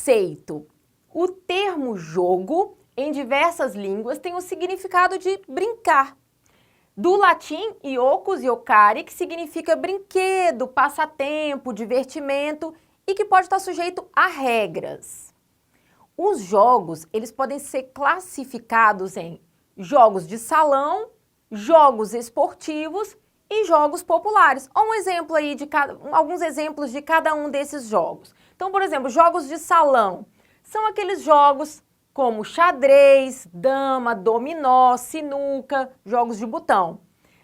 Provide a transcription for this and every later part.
Conceito. O termo jogo, em diversas línguas, tem o significado de brincar. Do latim, iocus, iocare, que significa brinquedo, passatempo, divertimento e que pode estar sujeito a regras. Os jogos, eles podem ser classificados em jogos de salão, jogos esportivos e jogos populares. Olha um exemplo aí alguns exemplos de cada um desses jogos. Então, por exemplo, jogos de salão são aqueles jogos como xadrez, dama, dominó, sinuca, jogos de botão.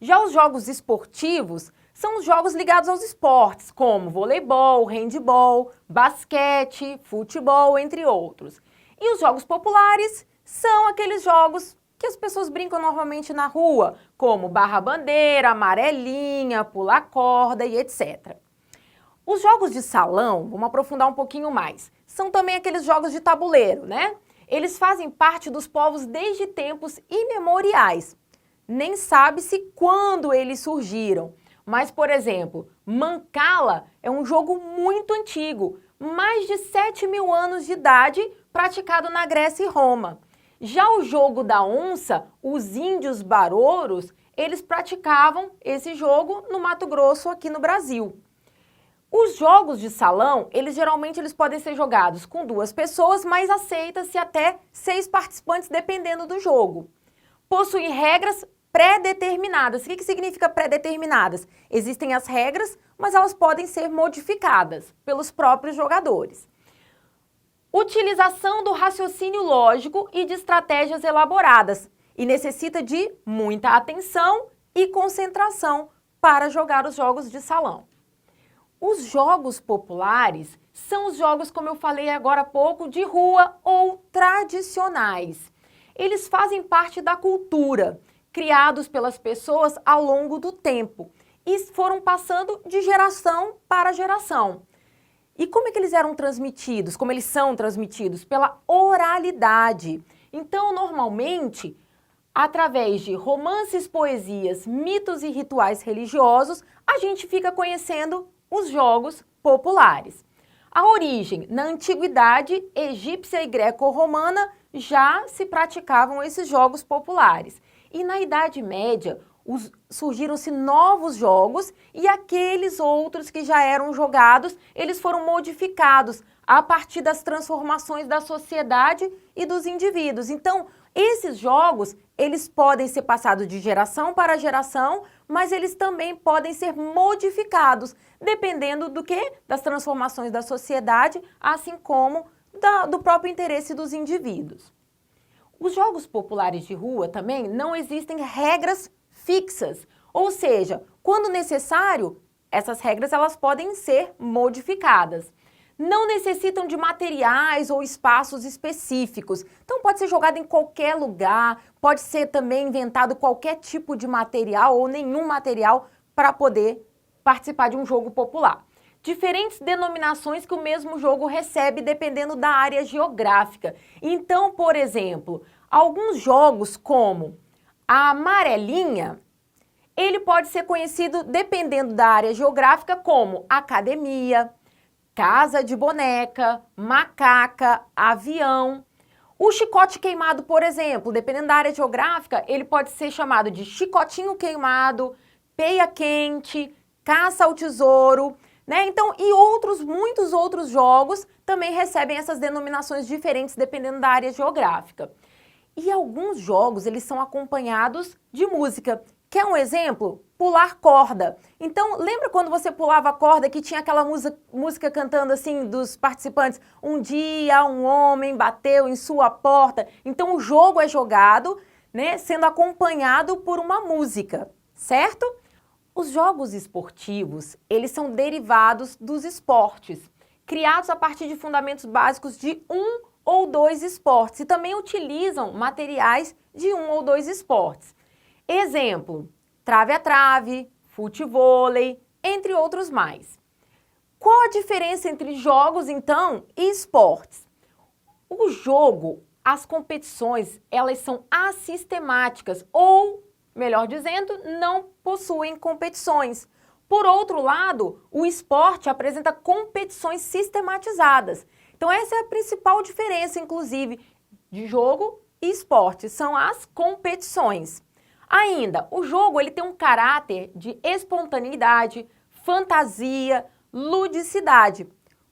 Já os jogos esportivos são os jogos ligados aos esportes, como voleibol, handebol, basquete, futebol, entre outros. E os jogos populares são aqueles jogos que as pessoas brincam normalmente na rua, como barra-bandeira, amarelinha, pular corda e etc. Os jogos de salão, vamos aprofundar um pouquinho mais, são também aqueles jogos de tabuleiro, né? Eles fazem parte dos povos desde tempos imemoriais. Nem sabe-se quando eles surgiram. Mas, por exemplo, Mancala é um jogo muito antigo, mais de 7.000 anos de idade, praticado na Grécia e Roma. Já o jogo da onça, os índios baroros, eles praticavam esse jogo no Mato Grosso, aqui no Brasil. Os jogos de salão, geralmente podem ser jogados com 2 pessoas, mas aceita-se até 6 participantes, dependendo do jogo. Possuem regras pré-determinadas. O que significa pré-determinadas? Existem as regras, mas elas podem ser modificadas pelos próprios jogadores. Utilização do raciocínio lógico e de estratégias elaboradas, e necessita de muita atenção e concentração para jogar os jogos de salão. Os jogos populares são os jogos, como eu falei agora há pouco, de rua ou tradicionais. Eles fazem parte da cultura, criados pelas pessoas ao longo do tempo e foram passando de geração para geração. E como é que eles eram transmitidos? Como eles são transmitidos? Pela oralidade. Então, normalmente, através de romances, poesias, mitos e rituais religiosos, a gente fica conhecendo os jogos populares. A origem, na antiguidade egípcia e greco-romana, já se praticavam esses jogos populares. E na Idade Média, surgiram-se novos jogos e aqueles outros que já eram jogados, eles foram modificados a partir das transformações da sociedade e dos indivíduos. Então, esses jogos, eles podem ser passados de geração para geração, mas eles também podem ser modificados, dependendo do quê? Das transformações da sociedade, assim como do próprio interesse dos indivíduos. Os jogos populares de rua também não existem regras fixas, ou seja, quando necessário, essas regras elas podem ser modificadas. Não necessitam de materiais ou espaços específicos, então pode ser jogado em qualquer lugar, pode ser também inventado qualquer tipo de material ou nenhum material para poder participar de um jogo popular. Diferentes denominações que o mesmo jogo recebe dependendo da área geográfica. Então, por exemplo, alguns jogos como a amarelinha, ele pode ser conhecido, dependendo da área geográfica, como academia, casa de boneca, macaca, avião. O chicote queimado, por exemplo, dependendo da área geográfica, ele pode ser chamado de chicotinho queimado, peia quente, caça ao tesouro, né? Então, e muitos outros jogos também recebem essas denominações diferentes dependendo da área geográfica. E alguns jogos, eles são acompanhados de música. Quer um exemplo? Pular corda. Então, lembra quando você pulava a corda que tinha aquela música cantando assim dos participantes? Um dia um homem bateu em sua porta. Então, o jogo é jogado, né, sendo acompanhado por uma música, certo? Os jogos esportivos, eles são derivados dos esportes, criados a partir de fundamentos básicos de 1 ou 2 esportes e também utilizam materiais de 1 ou 2 esportes. Exemplo, trave a trave, futevôlei, entre outros mais. Qual a diferença entre jogos, então, e esportes? O jogo, as competições, elas são assistemáticas ou, melhor dizendo, não possuem competições. Por outro lado, o esporte apresenta competições sistematizadas. Então essa é a principal diferença, inclusive, de jogo e esporte, são as competições. Ainda, o jogo ele tem um caráter de espontaneidade, fantasia, ludicidade.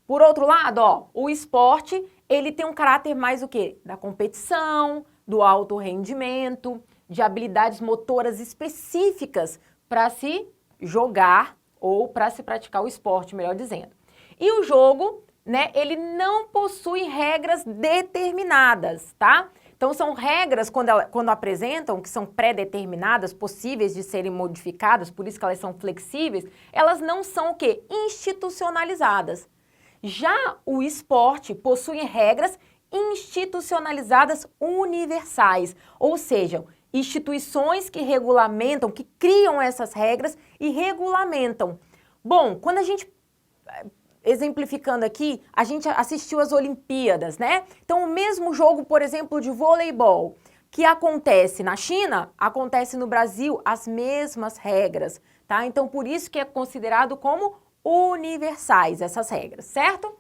Por outro lado, ó, o esporte ele tem um caráter mais o quê? Da competição, do alto rendimento, de habilidades motoras específicas para se jogar ou para se praticar o esporte, melhor dizendo. E o jogo, né, ele não possui regras determinadas, tá? Então são regras, quando apresentam, que são pré-determinadas, possíveis de serem modificadas, por isso que elas são flexíveis, elas não são o quê? Institucionalizadas. Já o esporte possui regras institucionalizadas universais, ou seja, instituições que regulamentam, que criam essas regras e regulamentam. Bom, quando a gente, exemplificando aqui, a gente assistiu às Olimpíadas, né? Então, o mesmo jogo, por exemplo, de voleibol, que acontece na China, acontece no Brasil, as mesmas regras, tá? Então, por isso que é considerado como universais essas regras, certo?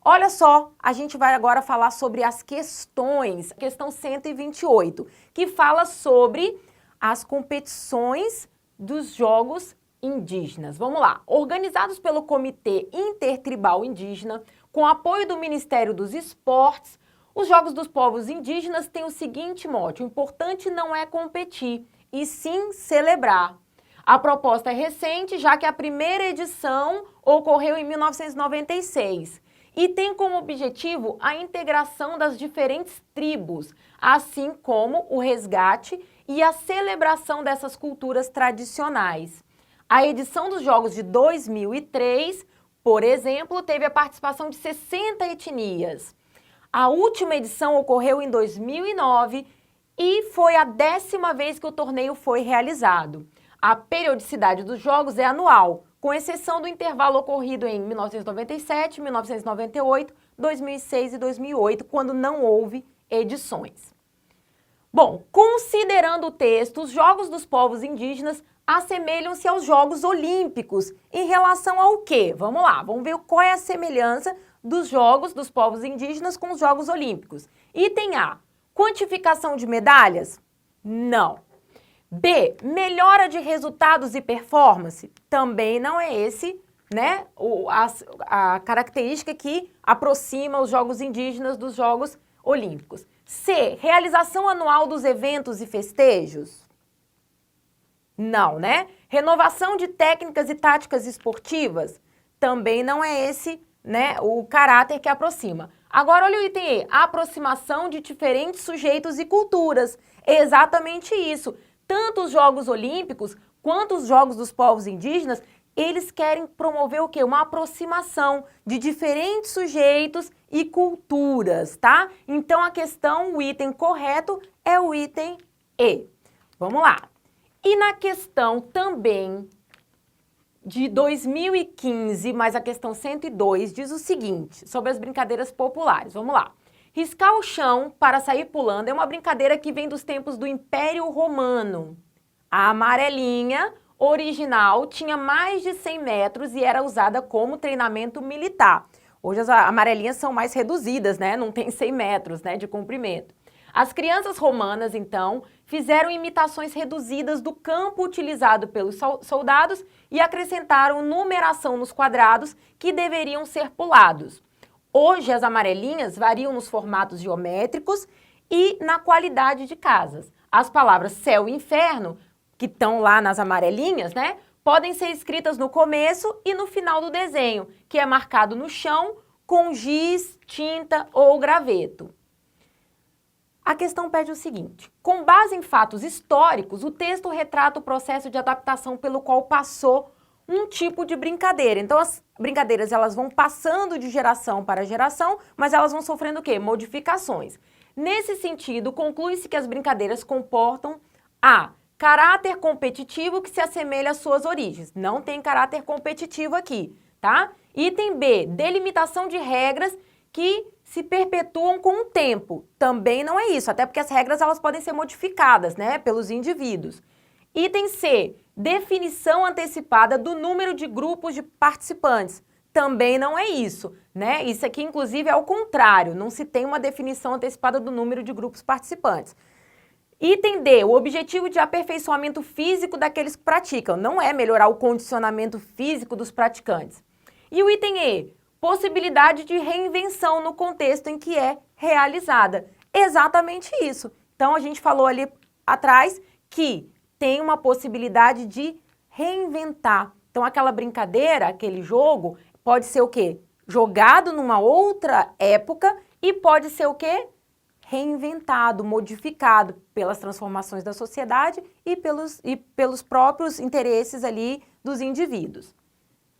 Olha só, a gente vai agora falar sobre as questões, questão 128, que fala sobre as competições dos jogos indígenas. Vamos lá. Organizados pelo Comitê Intertribal Indígena, com apoio do Ministério dos Esportes, os Jogos dos Povos Indígenas têm o seguinte mote: o importante não é competir, e sim celebrar. A proposta é recente, já que a primeira edição ocorreu em 1996 e tem como objetivo a integração das diferentes tribos, assim como o resgate e a celebração dessas culturas tradicionais. A edição dos Jogos de 2003, por exemplo, teve a participação de 60 etnias. A última edição ocorreu em 2009 e foi a 10ª vez que o torneio foi realizado. A periodicidade dos jogos é anual, com exceção do intervalo ocorrido em 1997, 1998, 2006 e 2008, quando não houve edições. Bom, considerando o texto, os Jogos dos Povos Indígenas assemelham-se aos Jogos Olímpicos em relação ao quê? Vamos lá, vamos ver qual é a semelhança dos Jogos dos Povos Indígenas com os Jogos Olímpicos. Item A, quantificação de medalhas? Não. B, melhora de resultados e performance? Também não é esse, né, a característica que aproxima os Jogos Indígenas dos Jogos Olímpicos. C, realização anual dos eventos e festejos? Não, né? Renovação de técnicas e táticas esportivas? Também não é esse, né, o caráter que aproxima. Agora, olha o item E, aproximação de diferentes sujeitos e culturas. É exatamente isso. Tanto os Jogos Olímpicos quanto os Jogos dos Povos Indígenas, eles querem promover o quê? Uma aproximação de diferentes sujeitos e culturas, tá? Então, a questão, o item correto é o item E. Vamos lá. E na questão também de 2015, mas a questão 102, diz o seguinte, sobre as brincadeiras populares. Vamos lá. Riscar o chão para sair pulando é uma brincadeira que vem dos tempos do Império Romano. A amarelinha original tinha mais de 100 metros e era usada como treinamento militar. Hoje as amarelinhas são mais reduzidas, né? Não tem 100 metros, né, de comprimento. As crianças romanas, então, fizeram imitações reduzidas do campo utilizado pelos soldados e acrescentaram numeração nos quadrados que deveriam ser pulados. Hoje, as amarelinhas variam nos formatos geométricos e na qualidade de casas. As palavras céu e inferno, que estão lá nas amarelinhas, né, podem ser escritas no começo e no final do desenho, que é marcado no chão com giz, tinta ou graveto. A questão pede o seguinte: com base em fatos históricos, o texto retrata o processo de adaptação pelo qual passou um tipo de brincadeira. Então, as brincadeiras elas vão passando de geração para geração, mas elas vão sofrendo o quê? Modificações. Nesse sentido, conclui-se que as brincadeiras comportam a caráter competitivo que se assemelha às suas origens. Não tem caráter competitivo aqui, tá? Item B, delimitação de regras que se perpetuam com o tempo. Também não é isso, até porque as regras elas podem ser modificadas, né, pelos indivíduos. Item C, definição antecipada do número de grupos de participantes. Também não é isso, né? Isso aqui, inclusive, é o contrário, não se tem uma definição antecipada do número de grupos participantes. Item D, o objetivo de aperfeiçoamento físico daqueles que praticam, não é melhorar o condicionamento físico dos praticantes. E o item E, possibilidade de reinvenção no contexto em que é realizada. Exatamente isso. Então, a gente falou ali atrás que tem uma possibilidade de reinventar. Então, aquela brincadeira, aquele jogo, pode ser o quê? Jogado numa outra época e pode ser o quê? Reinventado, modificado pelas transformações da sociedade e pelos próprios interesses ali dos indivíduos.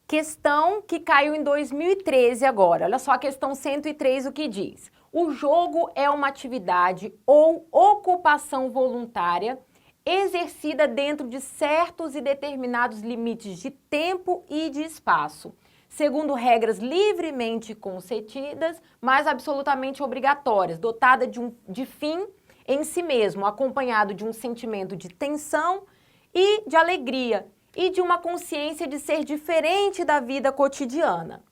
Questão que caiu em 2013 agora. Olha só a questão 103 o que diz. O jogo é uma atividade ou ocupação voluntária exercida dentro de certos e determinados limites de tempo e de espaço, segundo regras livremente concedidas, mas absolutamente obrigatórias, dotada de fim em si mesmo, acompanhado de um sentimento de tensão e de alegria, e de uma consciência de ser diferente da vida cotidiana.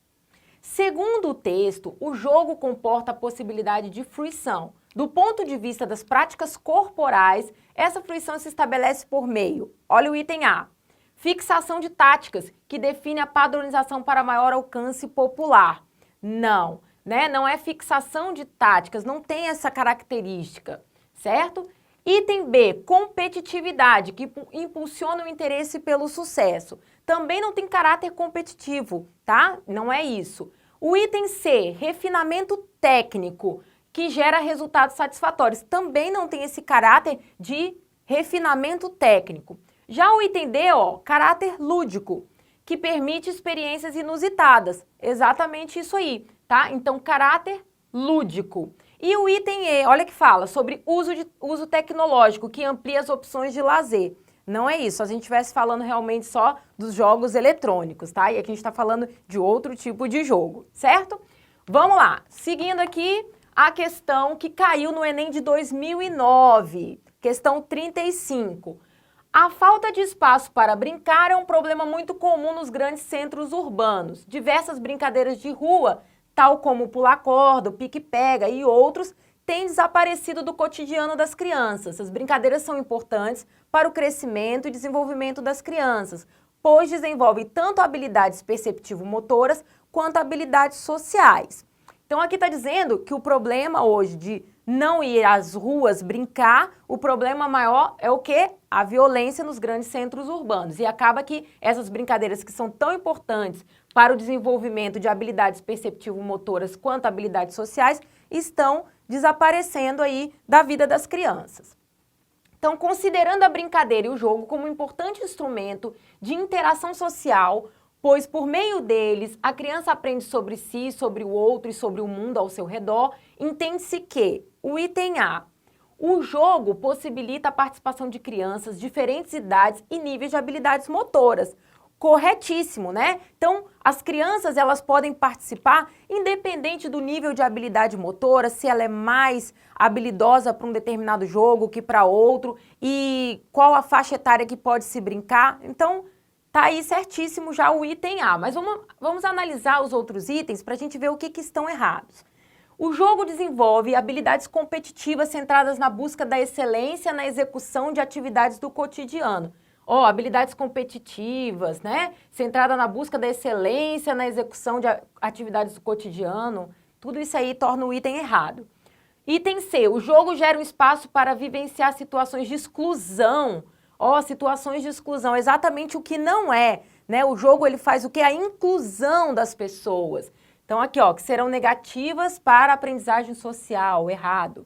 Segundo o texto, o jogo comporta a possibilidade de fruição. Do ponto de vista das práticas corporais, essa fruição se estabelece por meio, olha o item A, fixação de táticas, que define a padronização para maior alcance popular. Não, né? Não é fixação de táticas, não tem essa característica, certo? Item B, competitividade, que impulsiona o interesse pelo sucesso. Também não tem caráter competitivo, tá? Não é isso. O item C, refinamento técnico, que gera resultados satisfatórios. Também não tem esse caráter de refinamento técnico. Já o item D, ó, caráter lúdico, que permite experiências inusitadas. Exatamente isso aí, tá? Então, caráter lúdico. E o item E, olha que fala sobre uso tecnológico, que amplia as opções de lazer. Não é isso, se a gente estivesse falando realmente só dos jogos eletrônicos, tá? E aqui a gente está falando de outro tipo de jogo, certo? Vamos lá, seguindo aqui a questão que caiu no Enem de 2009, questão 35. A falta de espaço para brincar é um problema muito comum nos grandes centros urbanos. Diversas brincadeiras de rua, tal como o pular corda, o pique-pega e outros, têm desaparecido do cotidiano das crianças. As brincadeiras são importantes para o crescimento e desenvolvimento das crianças, pois desenvolvem tanto habilidades perceptivo-motoras quanto habilidades sociais. Então aqui está dizendo que o problema hoje de não ir às ruas brincar, o problema maior é o quê? A violência nos grandes centros urbanos. E acaba que essas brincadeiras que são tão importantes para o desenvolvimento de habilidades perceptivo-motoras quanto habilidades sociais estão desaparecendo aí da vida das crianças. Então, considerando a brincadeira e o jogo como um importante instrumento de interação social, pois por meio deles a criança aprende sobre si, sobre o outro e sobre o mundo ao seu redor, entende-se que o item A, o jogo possibilita a participação de crianças, diferentes idades e níveis de habilidades motoras. Corretíssimo, né? Então, as crianças, elas podem participar independente do nível de habilidade motora, se ela é mais habilidosa para um determinado jogo que para outro e qual a faixa etária que pode se brincar. Então, tá aí certíssimo já o item A. Mas vamos analisar os outros itens para a gente ver o que estão errados. O jogo desenvolve habilidades competitivas centradas na busca da excelência na execução de atividades do cotidiano. Habilidades competitivas, né? Centrada na busca da excelência na execução de atividades do cotidiano. Tudo isso aí torna o item errado. Item C, o jogo gera um espaço para vivenciar situações de exclusão. Situações de exclusão, exatamente o que não é, né? O jogo, ele faz o quê? A inclusão das pessoas. Então aqui, que serão negativas para a aprendizagem social, errado.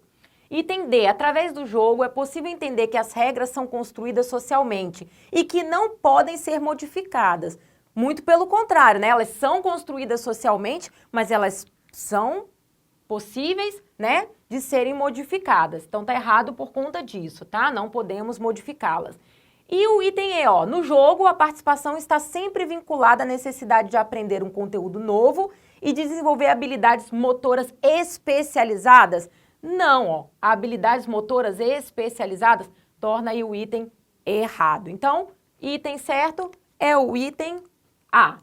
Item D, através do jogo é possível entender que as regras são construídas socialmente e que não podem ser modificadas. Muito pelo contrário, né? Elas são construídas socialmente, mas elas são possíveis, né, de serem modificadas. Então tá errado por conta disso, tá? Não podemos modificá-las. E o item E, no jogo a participação está sempre vinculada à necessidade de aprender um conteúdo novo e desenvolver habilidades motoras especializadas. Não, habilidades motoras especializadas torna aí o item errado. Então, item certo é o item A.